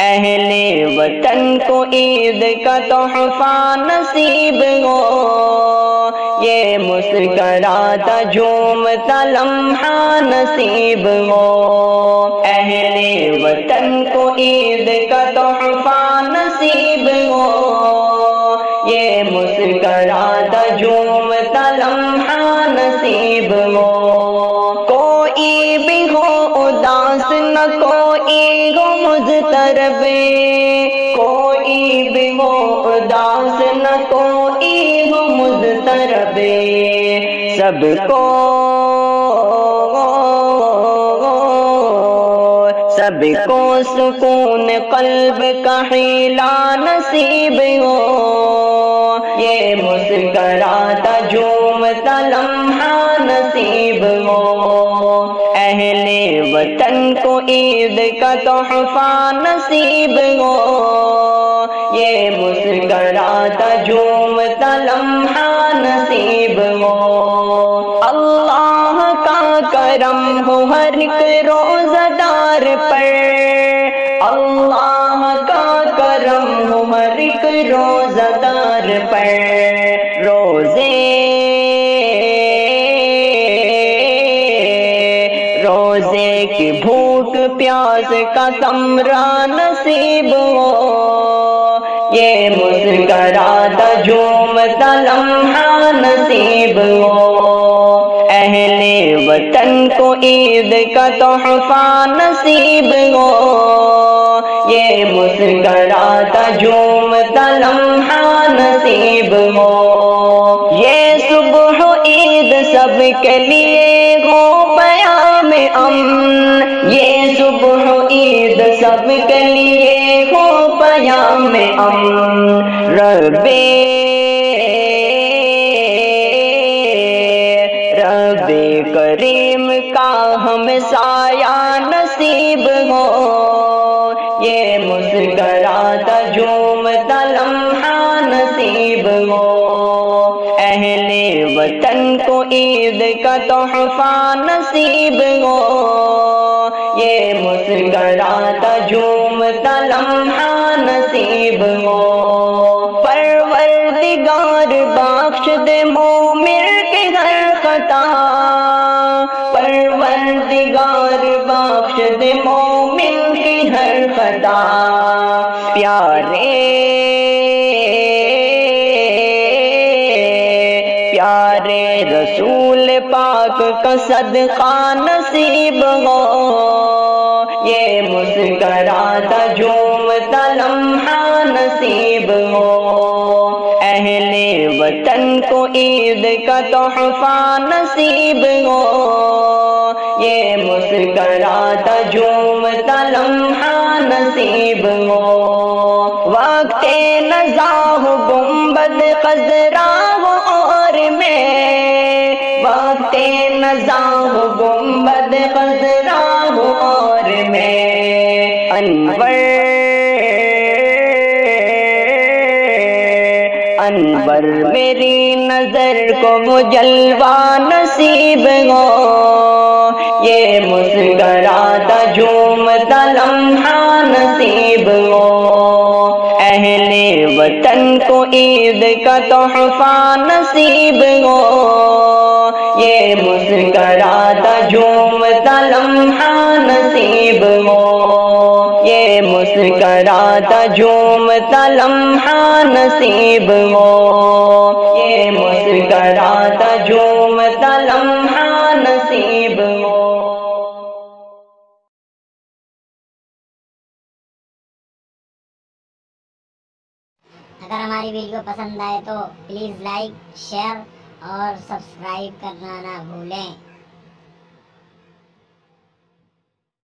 اہل وطن کو عید کا تحفہ نصیب ہو، یہ مسکراتا جھومتا لمحہ نصیب ہو۔ اہل وطن کو عید کا تحفہ نصیب ہو، یہ مسکراتا جھومتا لمحہ نصیب ہو۔ کوئی بھی ہو اداس نہ کوئی ہو مضطرب، کوئی بھی ہو اداس نہ کوئی ہو مضطرب، سب کو سکون قلب کا حیلہ نصیب ہو، یہ مسکراتا جھومتا لمحہ نصیب ہو۔ اہل وطن کو عید کا تحفہ نصیب ہو، یہ مسکراتا جھومتا لمحہ نصیب ہو۔ اللہ کا کرم ہو ہر ایک روزہ دار پر، اللہ کا کرم ہو ہر ایک روزہ دار پر، روزے کی بھوک پیاس کا ثمرہ نصیب ہو، یہ مسکراتا جھومتا لمحہ نصیب ہو۔ اہل وطن کو عید کا تحفہ نصیب ہو، یہ مسکراتا جھومتا لمحہ نصیب ہو۔ یہ صبح عید سب کے لیے ہو پیام امن، یہ صبح عید سب کے لیے ہو پیام امن، رب کریم کا ہمیں سایہ نصیب ہو، یہ مسکراتا جھومتا لمحہ نصیب ہو۔ اہل وطن کو عید کا تحفہ نصیب ہو، یہ مسکراتا جھومتا لمحہ نصیب ہو۔ پروردگار بخش دے مومن کی ہر خطا، پروردگار بخش دے مومن کی ہر خطا، پیارے رسول پاک کا صدقہ نصیب ہو، یہ مسکراتا جھومتا لمحہ نصیب ہو۔ اہل وطن کو عید کا تحفہ نصیب ہو، یہ مسکراتا جھومتا لمحہ نصیب ہو۔ وقت نزاہ گنبد خضرا ہو اور میں، وقت نزاہ گنبد خضرا ہو اور میں، انور میری نظر کو وہ جلوہ نصیب ہو، یہ مسکراتا جھومتا لمحہ نصیب ہو۔ اہل وطن کو عید کا تحفہ نصیب ہو، یہ مسکراتا جھومتا لمحہ نصیب ہو، یہ مسکراتا جھومتا لمحہ نصیب ہو، یہ مسکراتا جھومتا لمحہ نصیب ہو۔ اگر ہماری ویڈیو پسند آئے تو پلیز لائک، شیئر اور سبسکرائب کرنا نہ بھولیں۔